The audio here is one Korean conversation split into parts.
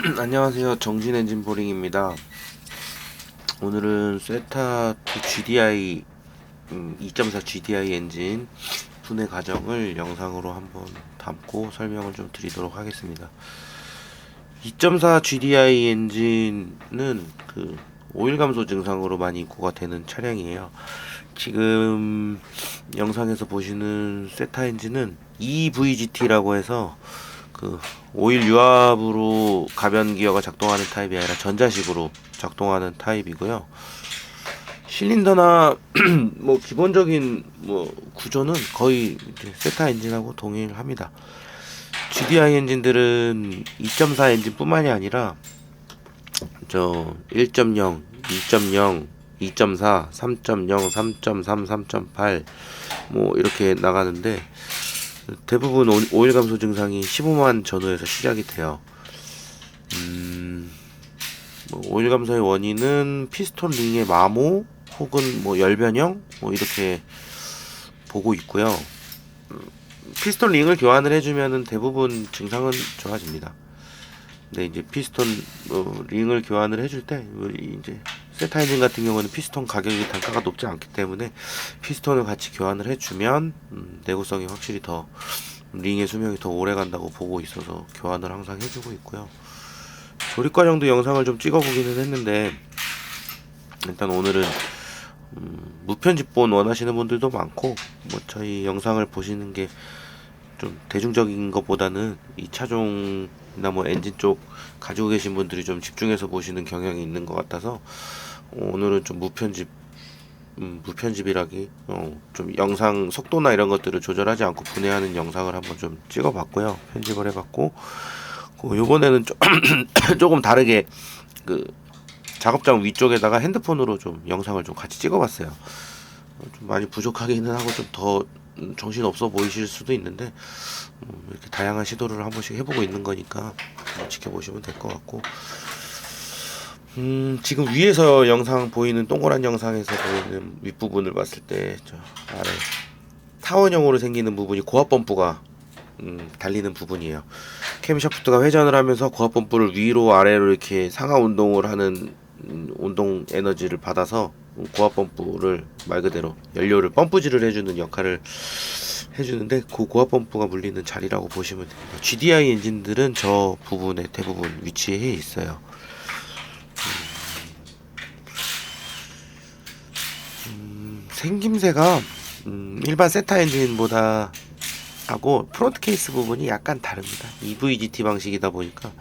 안녕하세요. 정진 엔진 보링입니다. 오늘은 세타2 GDI 2.4 GDI 엔진 분해 과정을 영상으로 한번 담고 설명을 좀 드리도록 하겠습니다. 2.4 GDI 엔진은 그 오일 감소 증상으로 많이 입고가 되는 차량이에요. 지금 영상에서 보시는 세타 엔진은 EVGT라고 해서 그 오일 유압으로 가변 기어가 작동하는 타입이 아니라 전자식으로 작동하는 타입이고요. 실린더나 뭐 기본적인 뭐 구조는 거의 세타 엔진하고 동일합니다. GDI 엔진들은 2.4 엔진뿐만이 아니라 저 1.0, 2.0, 2.4, 3.0, 3.3, 3.8 뭐 이렇게 나가는데 대부분 오일 감소 증상이 15만 전후에서 시작이 돼요. 뭐 오일 감소의 원인은 피스톤 링의 마모 혹은 뭐 열변형 뭐 이렇게 보고 있고요. 피스톤 링을 교환을 해주면은 대부분 증상은 좋아집니다. 근데 이제 피스톤 링을 교환을 해줄 때 이제 세타 엔진 같은 경우는 피스톤 가격이 단가가 높지 않기 때문에 피스톤을 같이 교환을 해주면 내구성이 확실히 더 링의 수명이 더 오래 간다고 보고 있어서 교환을 항상 해주고 있고요. 조립 과정도 영상을 좀 찍어보기는 했는데 일단 오늘은 무편집본 원하시는 분들도 많고 뭐 저희 영상을 보시는 게 좀 대중적인 것보다는 이 차종이나 뭐 엔진 쪽 가지고 계신 분들이 좀 집중해서 보시는 경향이 있는 것 같아서 오늘은 좀 무편집이라기 좀 영상 속도나 이런 것들을 조절하지 않고 분해하는 영상을 한번 좀 찍어봤고요. 편집을 해봤고 요번에는 조금 다르게 그 작업장 위쪽에다가 핸드폰으로 좀 영상을 좀 같이 찍어봤어요. 좀 많이 부족하기는 하고 좀 더 정신 없어 보이실 수도 있는데 이렇게 다양한 시도를 한 번씩 해보고 있는 거니까 지켜보시면 될 것 같고 지금 위에서 영상 보이는 동그란 영상에서 보이는 윗부분을 봤을 때 저 아래 타원형으로 생기는 부분이 고압 펌프가 달리는 부분이에요. 캠샤프트가 회전을 하면서 고압 펌프를 위로 아래로 이렇게 상하 운동을 하는 운동 에너지를 받아서 고압 펌프를 말 그대로 연료를 펌프질을 해주는 역할을 해주는데 그 고압 펌프가 물리는 자리라고 보시면 됩니다. GDI 엔진들은 저 부분에 대부분 위치해 있어요. 생김새가 일반 세타 엔진보다 하고 프론트 케이스 부분이 약간 다릅니다. EVGT 방식이다 보니까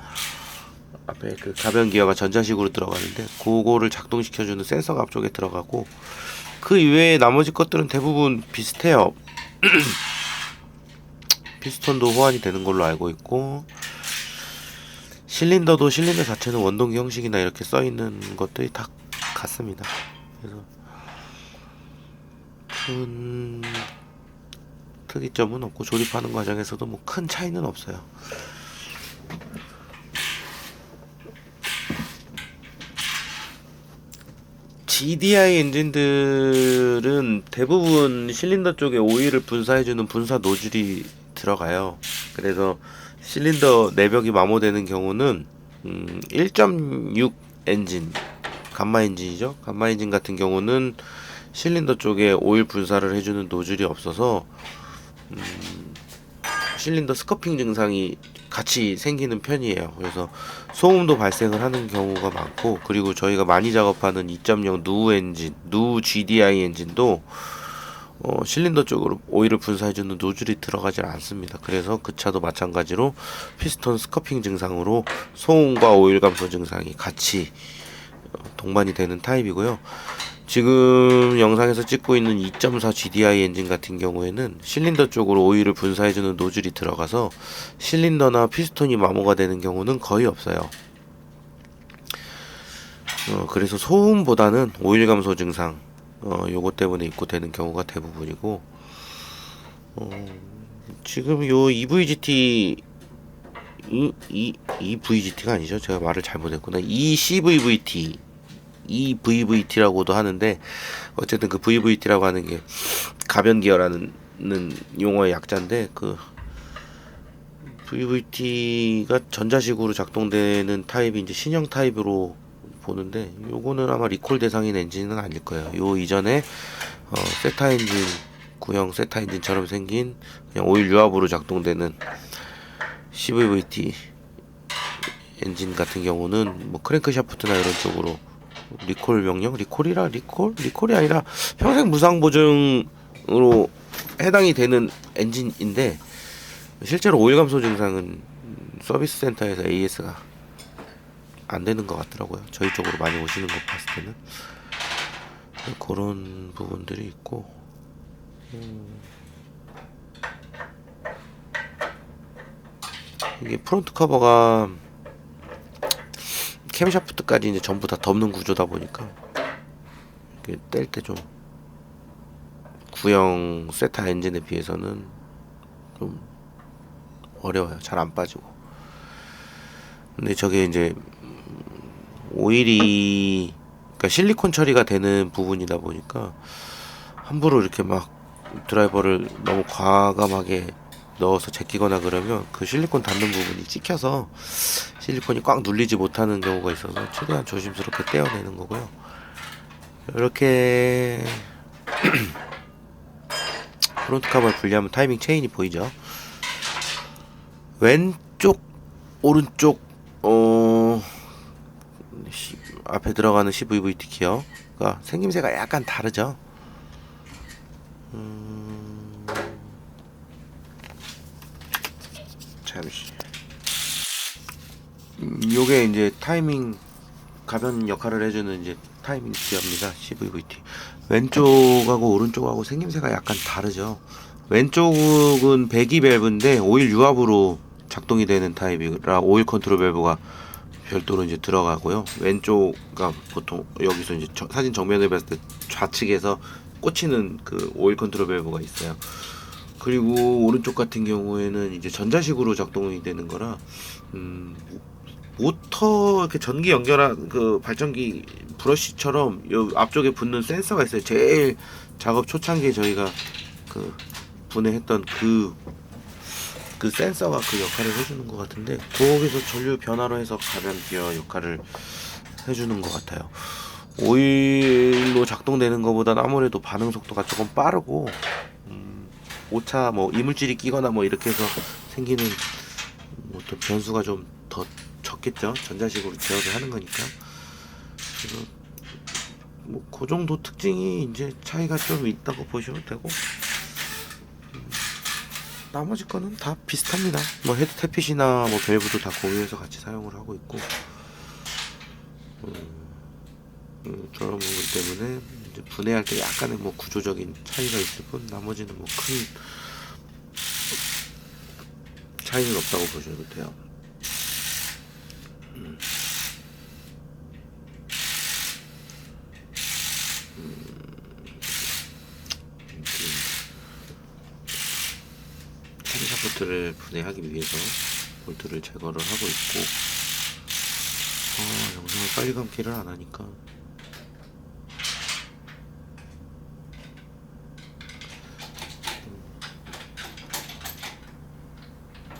앞에 그 가변 기어가 전자식으로 들어가는데 그거를 작동시켜주는 센서가 앞쪽에 들어가고 그 이외에 나머지 것들은 대부분 비슷해요. 피스톤도 호환이 되는 걸로 알고 있고 실린더도 실린더 자체는 원동기 형식이나 이렇게 써 있는 것들이 다 같습니다. 그래서 큰 특이점은 없고 조립하는 과정에서도 뭐 큰 차이는 없어요. GDI 엔진들은 대부분 실린더 쪽에 오일을 분사해주는 분사 노즐이 들어가요. 그래서 실린더 내벽이 마모되는 경우는 1.6 엔진 감마 엔진이죠. 감마 엔진 같은 경우는 실린더 쪽에 오일 분사를 해주는 노즐이 없어서 실린더 스커핑 증상이 같이 생기는 편이에요. 그래서 소음도 발생을 하는 경우가 많고 그리고 저희가 많이 작업하는 2.0 누 엔진, 누 GDI 엔진도 실린더 쪽으로 오일을 분사해주는 노즐이 들어가질 않습니다. 그래서 그 차도 마찬가지로 피스톤 스커핑 증상으로 소음과 오일 감소 증상이 같이 동반이 되는 타입이고요. 지금 영상에서 찍고 있는 2.4 GDI 엔진 같은 경우에는 실린더 쪽으로 오일을 분사해주는 노즐이 들어가서 실린더나 피스톤이 마모가 되는 경우는 거의 없어요. 그래서 소음보다는 오일 감소 증상 요것 때문에 입고되는 경우가 대부분이고 지금 요 EVGT EVGT가 아니죠. 제가 말을 잘못했구나. EVVT라고도 하는데 어쨌든 그 VVT라고 하는 게 가변 기어라는 용어의 약자인데 그 VVT가 전자식으로 작동되는 타입이 이제 신형 타입으로 보는데, 요거는 아마 리콜 대상인 엔진은 아닐 거예요. 요 이전에 세타 엔진, 구형 세타 엔진처럼 생긴 그냥 오일 유압으로 작동되는 CVVT 엔진 같은 경우는 뭐 크랭크 샤프트나 이런 쪽으로 리콜 명령, 리콜이 아니라 평생 무상 보증으로 해당이 되는 엔진인데, 실제로 오일 감소 증상은 서비스 센터에서 AS가 안 되는 것 같더라고요. 저희 쪽으로 많이 오시는 거 봤을 때는 그런 부분들이 있고, 이게 프론트 커버가 캠샤프트까지 이제 전부 다 덮는 구조다 보니까 이게 뗄 때 좀 구형 세타 엔진에 비해서는 좀 어려워요. 잘 안 빠지고. 근데 저게 이제 오일이, 그러니까 실리콘 처리가 되는 부분이다 보니까 함부로 이렇게 막 드라이버를 너무 과감하게 넣어서 제끼거나 그러면 그 실리콘 닿는 부분이 찍혀서 실리콘이 꽉 눌리지 못하는 경우가 있어서 최대한 조심스럽게 떼어내는 거고요. 이렇게 프론트 카버를 분리하면 타이밍 체인이 보이죠. 왼쪽, 오른쪽 앞에 들어가는 CVVT 기어가 생김새가 약간 다르죠. 잠시. 요게 이제 타이밍 가변 역할을 해주는 이제 타이밍 기어입니다. CVVT. 왼쪽하고 오른쪽하고 생김새가 약간 다르죠. 왼쪽은 배기 밸브인데 오일 유압으로 작동이 되는 타입이라 오일 컨트롤 밸브가 별도로 이제 들어가고요. 왼쪽가 보통 여기서 이제 사진 정면을 봤을 때 좌측에서 꽂히는 그 오일 컨트롤 밸브가 있어요. 그리고 오른쪽 같은 경우에는 이제 전자식으로 작동이 되는 거라 모터 이렇게 전기 연결한 그 발전기 브러쉬처럼 요 앞쪽에 붙는 센서가 있어요. 제일 작업 초창기에 저희가 그 분해했던 그 센서가 그 역할을 해주는 것 같은데, 거기서 전류 변화로 해서 가변 기어 역할을 해주는 것 같아요. 오일로 작동되는 것보다는 아무래도 반응 속도가 조금 빠르고, 오차 뭐 이물질이 끼거나 뭐 이렇게 해서 생기는 뭐 또 변수가 좀 더 적겠죠. 전자식으로 제어를 하는 거니까. 그래서 뭐 그 정도 특징이 이제 차이가 좀 있다고 보셔도 되고, 나머지 거는 다 비슷합니다. 뭐 헤드 태핏이나 뭐 밸브도 다 공유해서 같이 사용을 하고 있고, 그런 부분 때문에 이제 분해할 때 약간의 뭐 구조적인 차이가 있을 뿐, 나머지는 뭐 큰 차이는 없다고 보셔도 돼요. 샤프트를 분해하기 위해서 볼트를 제거를 하고 있고, 영상을 빨리 감기를 안 하니까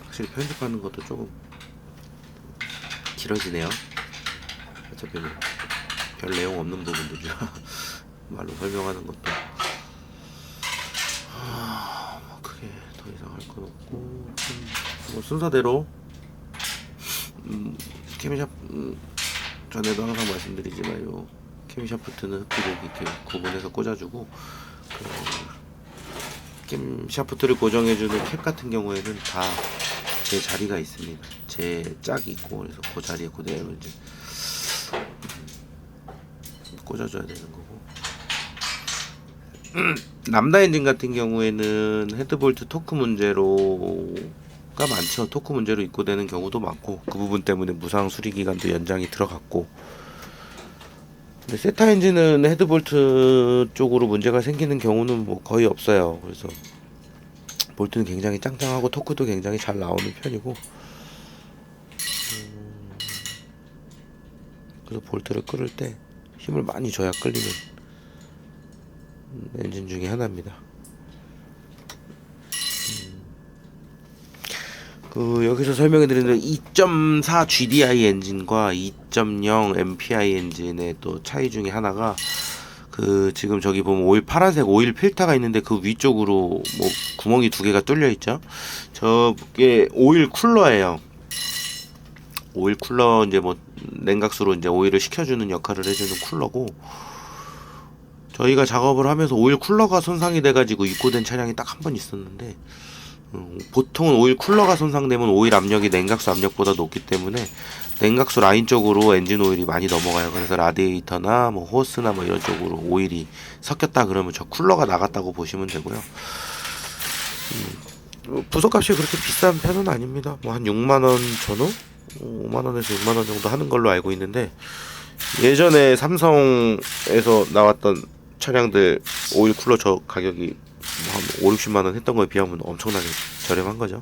확실히 편집하는 것도 조금 길어지네요. 어차피 별 내용 없는 부분들이라 말로 설명하는 것도 뭐 크게 더 이상 할 건 없고, 뭐 순서대로 캠샤프, 전에도 항상 말씀드리지만 요 캠샤프트는 흡기력 이렇게 구분해서 꽂아주고, 캠샤프트를 고정해주는 캡 같은 경우에는 다 제 자리가 있습니다. 제 짝이 있고, 그래서 그 자리에 그대로 이제 꽂아줘야 되는 거고, 람다 엔진 같은 경우에는 헤드볼트 토크 문제로가 많죠. 토크 문제로 입고되는 경우도 많고, 그 부분 때문에 무상 수리 기간도 연장이 들어갔고, 근데 세타 엔진은 헤드볼트 쪽으로 문제가 생기는 경우는 뭐 거의 없어요. 그래서 볼트는 굉장히 짱짱하고 토크도 굉장히 잘 나오는 편이고, 그래서 볼트를 끌을 때 힘을 많이 줘야 끌리는 엔진 중에 하나입니다. 여기서 설명해 드리는 2.4 GDI 엔진과 2.0 MPI 엔진의 또 차이 중에 하나가 지금 저기 보면 오일 파란색 오일 필터가 있는데 그 위쪽으로 뭐 구멍이 두 개가 뚫려 있죠. 저게 오일 쿨러예요. 오일 쿨러 이제 뭐 냉각수로 이제 오일을 식혀주는 역할을 해주는 쿨러고, 저희가 작업을 하면서 오일 쿨러가 손상이 돼가지고 입고된 차량이 딱 한 번 있었는데, 보통은 오일 쿨러가 손상되면 오일 압력이 냉각수 압력보다 높기 때문에 냉각수 라인 쪽으로 엔진 오일이 많이 넘어가요. 그래서 라디에이터나 뭐 호스나 뭐 이런 쪽으로 오일이 섞였다 그러면 저 쿨러가 나갔다고 보시면 되고요. 부속값이 그렇게 비싼 편은 아닙니다. 뭐 한 6만원 전후? 5만원에서 6만원 정도 하는 걸로 알고 있는데, 예전에 삼성에서 나왔던 차량들 오일 쿨러 저 가격이 한 5, 60만원 했던 거에 비하면 엄청나게 저렴한 거죠.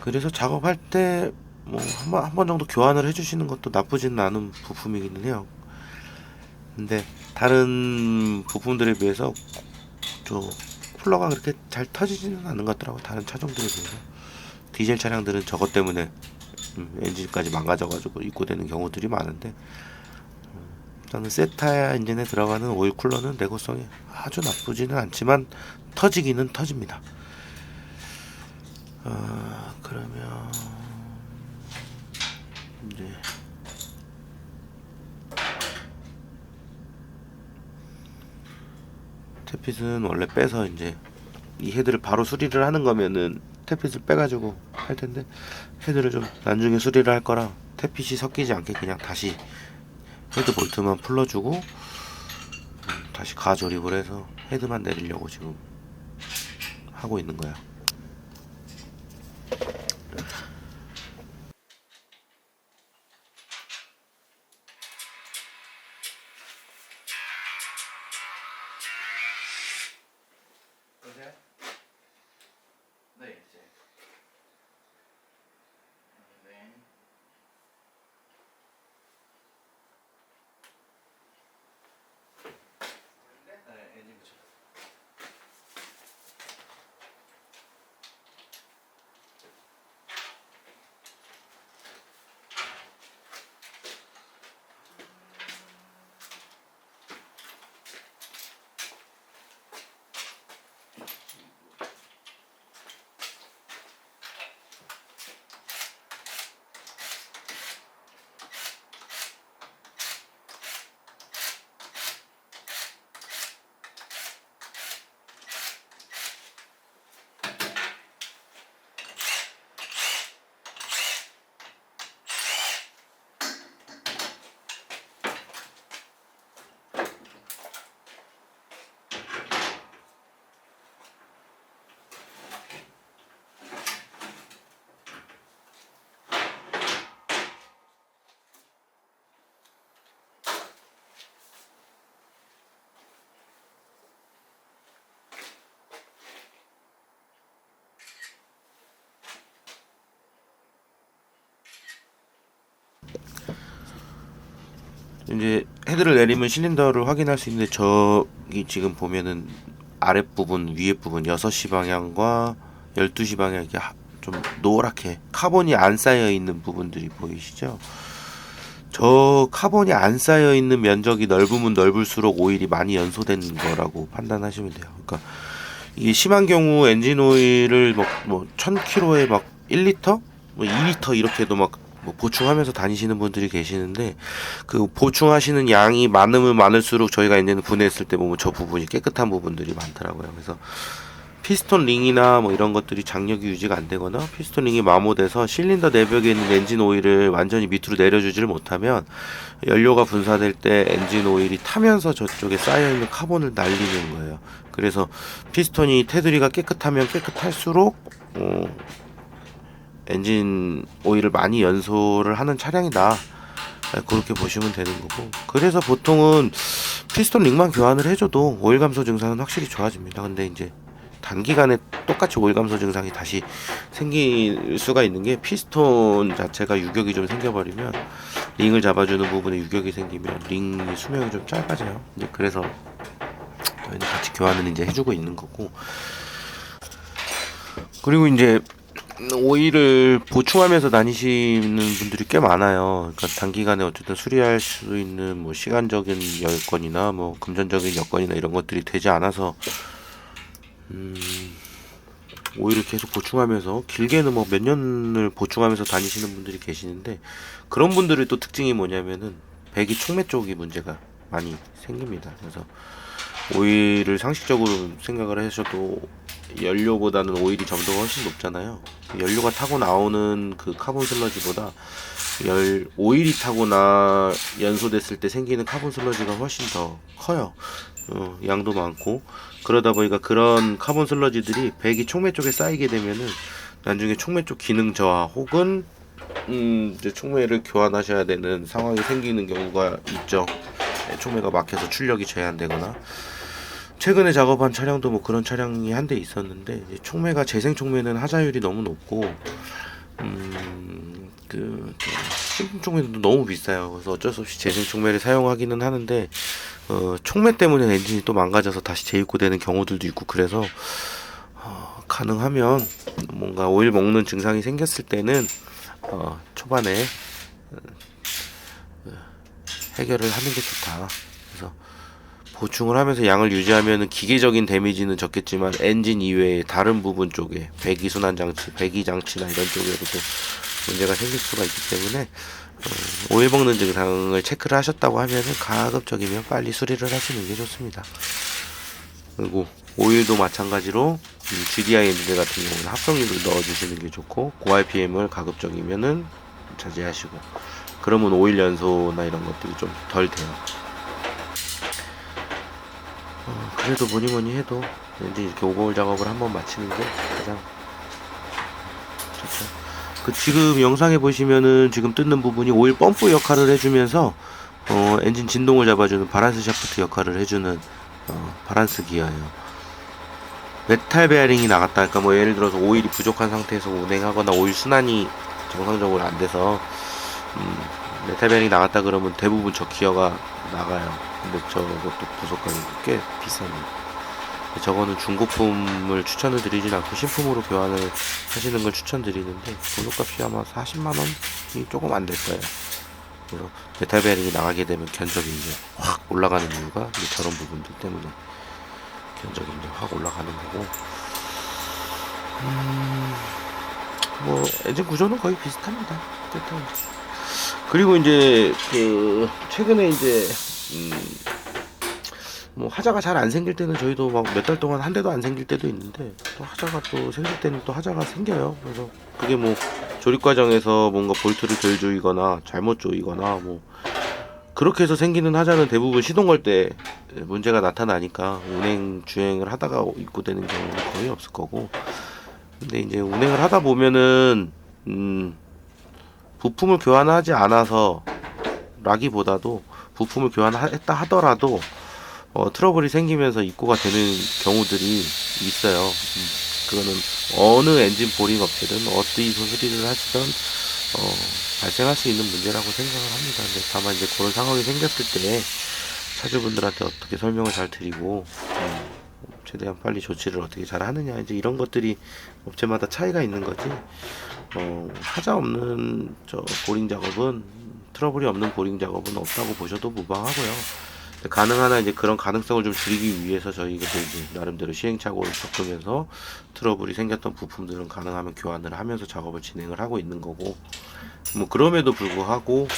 그래서 작업할 때 뭐 한 번 정도 교환을 해주시는 것도 나쁘지는 않은 부품이기는 해요. 근데 다른 부품들에 비해서 저 쿨러가 그렇게 잘 터지지는 않는 것 같더라고요. 다른 차종들에 비해서. 디젤 차량들은 저것 때문에 엔진까지 망가져가지고 입고되는 경우들이 많은데, 저는 세타 엔진에 들어가는 오일 쿨러는 내구성이 아주 나쁘지는 않지만 터지기는 터집니다. 그러면 이제 태핏은 원래 빼서 이제 이 헤드를 바로 수리를 하는 거면은 태핏을 빼가지고 할 텐데, 헤드를 좀 나중에 수리를 할 거라 태핏이 섞이지 않게 그냥 다시 헤드 볼트만 풀러주고 다시 가조립을 해서 헤드만 내리려고 지금 하고 있는 거야. 네, 이제. 네. 엔진 붙여. 이제 헤드를 내리면 실린더를 확인할 수 있는데, 저기 지금 보면은 아랫부분 위에부분 6시 방향과 12시 방향 이게 좀 노랗게 카본이 안 쌓여 있는 부분들이 보이시죠? 저 카본이 안 쌓여 있는 면적이 넓으면 넓을수록 오일이 많이 연소된 거라고 판단하시면 돼요. 그러니까 이게 심한 경우 엔진 오일을 뭐 1000km에 막 1리터, 뭐 2리터 이렇게도 막 뭐 보충하면서 다니시는 분들이 계시는데, 그 보충하시는 양이 많으면 많을수록 저희가 엔진을 분해했을 때 보면 저 부분이 깨끗한 부분들이 많더라고요. 그래서 피스톤 링이나 뭐 이런 것들이 장력이 유지가 안 되거나 피스톤 링이 마모돼서 실린더 내벽에 있는 엔진 오일을 완전히 밑으로 내려주지를 못하면 연료가 분사될 때 엔진 오일이 타면서 저쪽에 쌓여있는 카본을 날리는 거예요. 그래서 피스톤이 테두리가 깨끗하면 깨끗할수록 엔진 오일을 많이 연소를 하는 차량이다, 그렇게 보시면 되는 거고, 그래서 보통은 피스톤 링만 교환을 해줘도 오일 감소 증상은 확실히 좋아집니다. 근데 이제 단기간에 똑같이 오일 감소 증상이 다시 생길 수가 있는 게, 피스톤 자체가 유격이 좀 생겨버리면, 링을 잡아주는 부분에 유격이 생기면 링 수명이 좀 짧아져요. 이제 그래서 저희는 같이 교환을 이제 해주고 있는 거고, 그리고 이제 오일을 보충하면서 다니시는 분들이 꽤 많아요. 그러니까 단기간에 어쨌든 수리할 수 있는 뭐 시간적인 여건이나 뭐 금전적인 여건이나 이런 것들이 되지 않아서 오일을 계속 보충하면서 길게는 뭐 몇 년을 보충하면서 다니시는 분들이 계시는데, 그런 분들의 또 특징이 뭐냐면은 배기 촉매 쪽이 문제가 많이 생깁니다. 그래서 오일을 상식적으로 생각을 하셔도 연료보다는 오일이 점도가 훨씬 높잖아요. 연료가 타고 나오는 그 카본 슬러지보다 오일이 타고나 연소됐을 때 생기는 카본 슬러지가 훨씬 더 커요. 양도 많고. 그러다 보니까 그런 카본 슬러지들이 배기 촉매 쪽에 쌓이게 되면은 나중에 촉매 쪽 기능 저하 혹은 이제 촉매를 교환하셔야 되는 상황이 생기는 경우가 있죠. 촉매가 막혀서 출력이 제한되거나. 최근에 작업한 차량도 뭐 그런 차량이 한 대 있었는데, 촉매가 재생 촉매는 하자율이 너무 높고 신품 촉매도 너무 비싸요. 그래서 어쩔 수 없이 재생 촉매를 사용하기는 하는데, 촉매 때문에 엔진이 또 망가져서 다시 재입고되는 경우들도 있고, 그래서 가능하면 뭔가 오일 먹는 증상이 생겼을 때는 초반에 해결을 하는 게 좋다. 그래서 보충을 하면서 양을 유지하면 기계적인 데미지는 적겠지만 엔진 이외의 다른 부분 쪽에 배기 순환 장치, 배기 장치나 이런 쪽에도 또 문제가 생길 수가 있기 때문에 오일 먹는 증상을 체크를 하셨다고 하면은 가급적이면 빨리 수리를 하시는 게 좋습니다. 그리고 오일도 마찬가지로 GDI 엔진 같은 경우는 합성유를 넣어주시는 게 좋고, 고RPM을 가급적이면은 자제하시고, 그러면 오일 연소나 이런 것들이 좀 덜 돼요. 그래도 뭐니 해도 왠지 이렇게 오버홀 작업을 한번 마치는 게 가장 좋죠. 지금 영상에 보시면은 지금 뜯는 부분이 오일 펌프 역할을 해주면서 엔진 진동을 잡아주는 바란스 샤프트 역할을 해주는 바란스 기어예요. 메탈 베어링이 나갔다, 그러니까 뭐 예를 들어서 오일이 부족한 상태에서 운행하거나 오일 순환이 정상적으로 안 돼서 메탈 베어링이 나갔다 그러면 대부분 저 기어가 나가요. 근데 저것도 부속가격이 꽤 비쌉니다. 저거는 중고품을 추천을 드리진 않고 신품으로 교환을 하시는 걸 추천드리는데, 보석값이 아마 40만원이 조금 안 될 거예요. 그래서 메탈 베어링이 나가게 되면 견적이 이제 확 올라가는 이유가 이제 저런 부분들 때문에 견적이 이제 확 올라가는 거고, 뭐 엔진 구조는 거의 비슷합니다. 어쨌든. 그리고 이제 최근에 이제 뭐 하자가 잘 안 생길 때는 저희도 막 몇 달 동안 한 대도 안 생길 때도 있는데, 또 하자가 또 생길 때는 또 하자가 생겨요. 그래서 그게 뭐 조립 과정에서 뭔가 볼트를 덜 조이거나 잘못 조이거나 뭐 그렇게 해서 생기는 하자는 대부분 시동 걸 때 문제가 나타나니까 운행 주행을 하다가 입고되는 경우는 거의 없을 거고, 근데 이제 운행을 하다 보면은 부품을 교환하지 않아서 라기보다도 부품을 교환했다 하더라도 트러블이 생기면서 입고가 되는 경우들이 있어요. 그거는 어느 엔진 보링 업체든 어디서 수리를 하시든 발생할 수 있는 문제라고 생각을 합니다. 근데 다만 이제 그런 상황이 생겼을 때 차주분들한테 어떻게 설명을 잘 드리고 최대한 빨리 조치를 어떻게 잘 하느냐, 이제 이런 것들이 업체마다 차이가 있는 거지. 하자 없는 보링 작업은, 트러블이 없는 보링 작업은 없다고 보셔도 무방하고요. 가능하나 이제 그런 가능성을 좀 줄이기 위해서 저희가 이제 나름대로 시행착오를 겪으면서 트러블이 생겼던 부품들은 가능하면 교환을 하면서 작업을 진행을 하고 있는 거고, 뭐 그럼에도 불구하고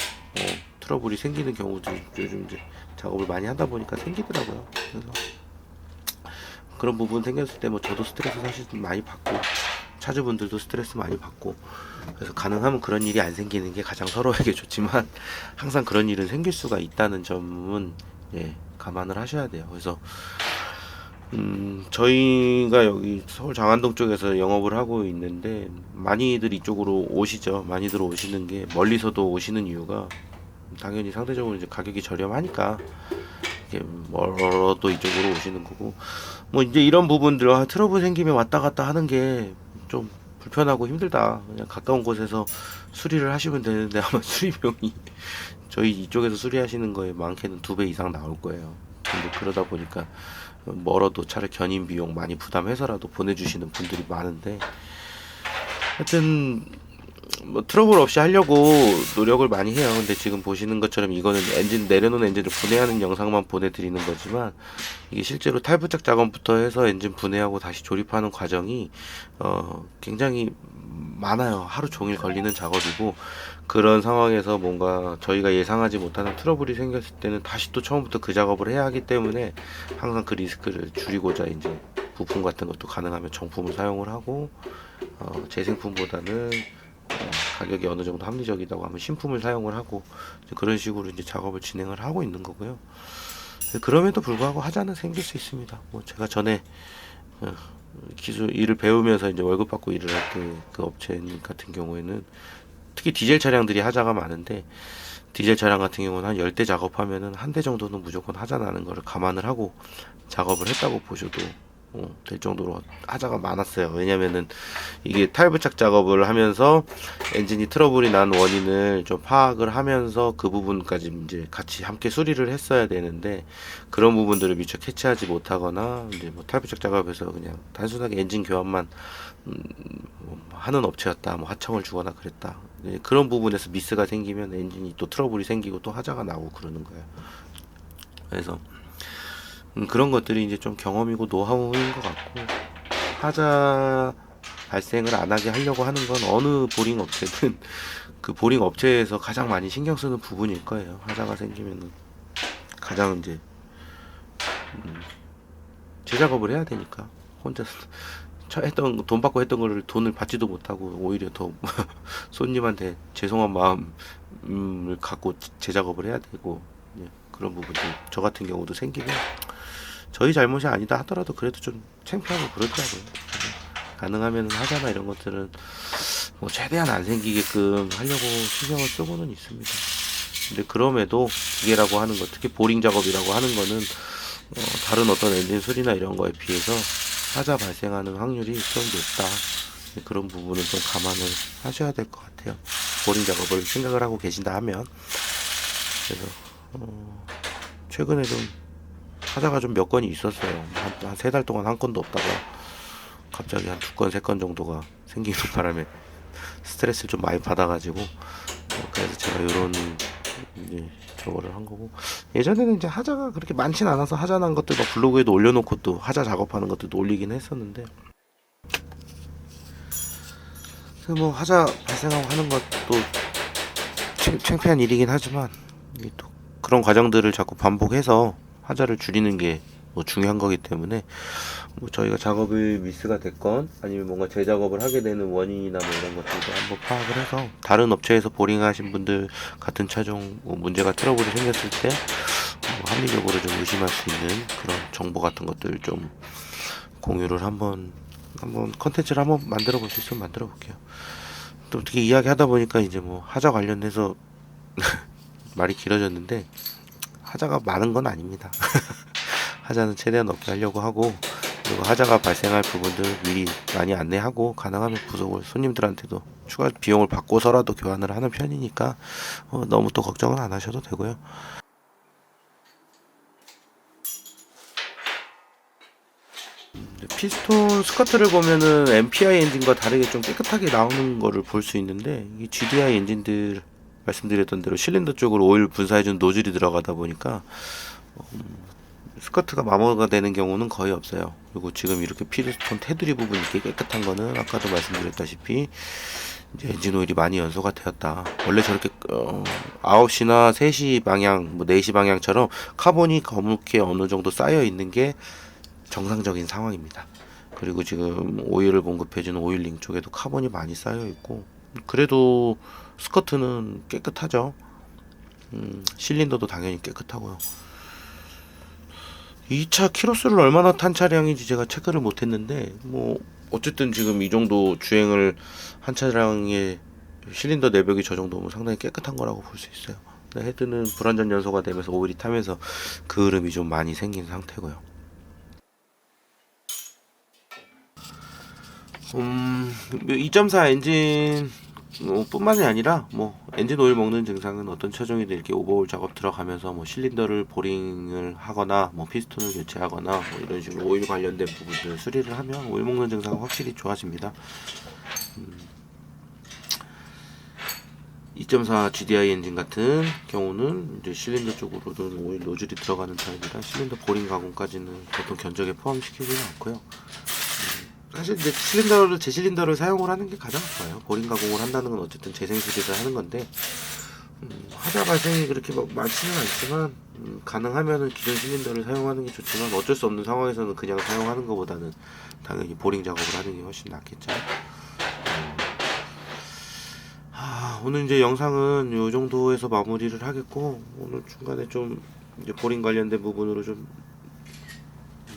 트러블이 생기는 경우도 요즘 이제 작업을 많이 하다 보니까 생기더라고요. 그래서 그런 부분 생겼을 때 뭐 저도 스트레스 사실 많이 받고 차주분들도 스트레스 많이 받고, 그래서 가능하면 그런 일이 안 생기는 게 가장 서로에게 좋지만 항상 그런 일은 생길 수가 있다는 점은 감안을 하셔야 돼요. 그래서 저희가 여기 서울 장안동 쪽에서 영업을 하고 있는데 많이들 이쪽으로 오시죠. 많이들 오시는 게, 멀리서도 오시는 이유가 당연히 상대적으로 이제 가격이 저렴하니까 멀어도 이쪽으로 오시는 거고, 뭐 이제 이런 부분들, 트러블 생기면 왔다 갔다 하는 게 좀 불편하고 힘들다, 그냥 가까운 곳에서 수리를 하시면 되는데 아마 수리비용이 저희 이쪽에서 수리하시는 거에 많게는 2배 이상 나올 거예요. 근데 그러다 보니까 멀어도 차를 견인 비용 많이 부담해서라도 보내주시는 분들이 많은데, 하여튼 뭐 트러블 없이 하려고 노력을 많이 해요. 근데 지금 보시는 것처럼 이거는 엔진 내려놓은 엔진을 분해하는 영상만 보내드리는 거지만 이게 실제로 탈부착 작업부터 해서 엔진 분해하고 다시 조립하는 과정이 굉장히 많아요. 하루 종일 걸리는 작업이고 그런 상황에서 뭔가 저희가 예상하지 못하는 트러블이 생겼을 때는 다시 또 처음부터 그 작업을 해야 하기 때문에 항상 그 리스크를 줄이고자 이제 부품 같은 것도 가능하면 정품을 사용을 하고 재생품보다는 가격이 어느 정도 합리적이라고 하면 신품을 사용을 하고 그런 식으로 이제 작업을 진행을 하고 있는 거고요. 그럼에도 불구하고 하자는 생길 수 있습니다. 뭐 제가 전에 기술 일을 배우면서 이제 월급 받고 일을 할 때 그 업체 같은 경우에는 특히 디젤 차량들이 하자가 많은데 디젤 차량 같은 경우는 한 10대 작업하면은 한 대 정도는 무조건 하자 나는 거를 감안을 하고 작업을 했다고 보셔도 될 정도로 하자가 많았어요. 왜냐면은 이게 탈부착 작업을 하면서 엔진이 트러블이 난 원인을 좀 파악을 하면서 그 부분까지 이제 같이 함께 수리를 했어야 되는데 그런 부분들을 미처 캐치하지 못하거나 이제 뭐 탈부착 작업에서 그냥 단순하게 엔진 교환만 하는 업체였다, 뭐 하청을 주거나 그랬다. 그런 부분에서 미스가 생기면 엔진이 또 트러블이 생기고 또 하자가 나고 그러는 거예요. 그래서 그런 것들이 이제 좀 경험이고 노하우인 것 같고 하자 발생을 안 하게 하려고 하는 건 어느 보링 업체든 그 보링 업체에서 가장 많이 신경 쓰는 부분일 거예요. 하자가 생기면은 가장 이제 재작업을 해야 되니까 혼자 했던 돈 받고 했던 거를 돈을 받지도 못하고 오히려 더 손님한테 죄송한 마음을 갖고 재작업을 해야 되고 그런 부분이 저 같은 경우도 생기고 저희 잘못이 아니다 하더라도 그래도 좀 창피하고 그러더라고요. 가능하면 하자나 이런 것들은 뭐 최대한 안 생기게끔 하려고 신경을 쓰고는 있습니다. 근데 그럼에도 기계라고 하는 것, 특히 보링 작업이라고 하는 거는 다른 어떤 엔진 수리나 이런 거에 비해서 하자 발생하는 확률이 좀 높다. 그런 부분은 좀 감안을 하셔야 될 것 같아요. 보링 작업을 생각을 하고 계신다 하면. 그래서 최근에 좀 하자가 좀 몇 건이 있었어요. 한 3달 동안 한 건도 없다가 갑자기 한 2건, 3건 정도가 생기는 바람에 스트레스를 좀 많이 받아가지고 그래서 제가 이런 이제 저거를 한 거고 예전에는 이제 하자가 그렇게 많진 않아서 하자 난 것들 막 블로그에도 올려놓고 또 하자 작업하는 것들도 올리긴 했었는데 뭐 하자 발생하고 하는 것도 창피한 일이긴 하지만 또 그런 과정들을 자꾸 반복해서 하자를 줄이는 게 뭐 중요한 거기 때문에 뭐 저희가 작업이 미스가 됐건 아니면 뭔가 재작업을 하게 되는 원인이나 뭐 이런 것들도 한번 파악을 해서 다른 업체에서 보링하신 분들 같은 차종 뭐 문제가 트러블이 생겼을 때 합리적으로 좀 의심할 수 있는 그런 정보 같은 것들 좀 공유를 한번 컨텐츠를 한번 만들어 볼 수 있으면 만들어 볼게요. 또 어떻게 이야기 하다 보니까 이제 뭐 하자 관련해서 말이 길어졌는데 하자가 많은 건 아닙니다. 하자는 최대한 없게 하려고 하고 그리고 하자가 발생할 부분들 미리 많이 안내하고 가능하면 부속을 손님들한테도 추가 비용을 받고서라도 교환을 하는 편이니까 너무 또 걱정은 안 하셔도 되고요. 피스톤 스커트를 보면은 MPI 엔진과 다르게 좀 깨끗하게 나오는 거를 볼 수 있는데 이 GDI 엔진들 말씀드렸던 대로 실린더 쪽으로 오일 분사해준 노즐이 들어가다 보니까 스커트가 마모가 되는 경우는 거의 없어요. 그리고 지금 이렇게 피스톤 테두리 부분이 이렇게 깨끗한 거는 아까도 말씀드렸다시피 이제 엔진 오일이 많이 연소가 되었다. 원래 저렇게 9시나 3시 방향, 뭐 4시 방향처럼 카본이 거무게 어느 정도 쌓여 있는 게 정상적인 상황입니다. 그리고 지금 오일을 공급해주는 오일링 쪽에도 카본이 많이 쌓여 있고 그래도 스커트는 깨끗하죠. 실린더도 당연히 깨끗하고요. 이 차 키로수를 얼마나 탄 차량인지 제가 체크를 못했는데 뭐 어쨌든 지금 이 정도 주행을 한 차량의 실린더 내벽이 저 정도면 상당히 깨끗한 거라고 볼 수 있어요. 헤드는 불완전 연소가 되면서 오일이 타면서 그을음이 좀 많이 생긴 상태고요. 2.4 엔진 뿐만이 아니라 뭐 엔진 오일 먹는 증상은 어떤 차종이든 이렇게 오버홀 작업 들어가면서 뭐 실린더를 보링을 하거나 뭐 피스톤을 교체하거나 뭐 이런 식으로 오일 관련된 부분들 수리를 하면 오일 먹는 증상은 확실히 좋아집니다. 2.4 GDI 엔진 같은 경우는 이제 실린더 쪽으로는 오일 노즐이 들어가는 타입이라 실린더 보링 가공까지는 보통 견적에 포함시키지는 않고요. 사실 이제 실린더를 제 실린더를 사용을 하는 게 가장 좋아요. 보링 가공을 한다는 건 어쨌든 재생 수리를 하는 건데 하자 발생이 그렇게 막 많지는 않지만 가능하면은 기존 실린더를 사용하는 게 좋지만 어쩔 수 없는 상황에서는 그냥 사용하는 것보다는 당연히 보링 작업을 하는 게 훨씬 낫겠죠. 오늘 이제 영상은 요 정도에서 마무리를 하겠고, 오늘 중간에 좀 이제 보링 관련된 부분으로 좀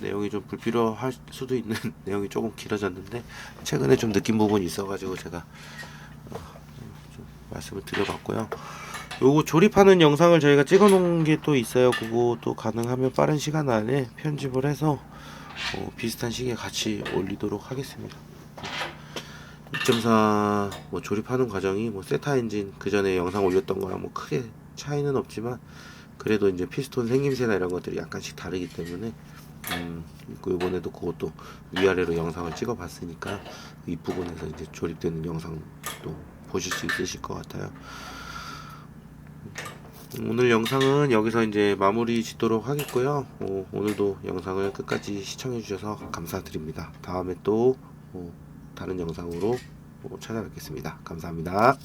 내용이 좀 불필요할 수도 있는 내용이 조금 길어졌는데 최근에 좀 느낀 부분이 있어가지고 제가 좀 말씀을 드려봤고요. 요거 조립하는 영상을 저희가 찍어 놓은 게 또 있어요. 그것도 가능하면 빠른 시간 안에 편집을 해서 비슷한 시기에 같이 올리도록 하겠습니다. 2.4 뭐 조립하는 과정이 뭐 세타 엔진 그 전에 영상 올렸던 거랑 뭐 크게 차이는 없지만 그래도 이제 피스톤 생김새나 이런 것들이 약간씩 다르기 때문에 이번에도 그것도 위아래로 영상을 찍어 봤으니까 이 부분에서 이제 조립되는 영상도 보실 수 있으실 것 같아요. 오늘 영상은 여기서 이제 마무리 짓도록 하겠고요. 오늘도 영상을 끝까지 시청해 주셔서 감사드립니다. 다음에 또 다른 영상으로 찾아뵙겠습니다. 감사합니다.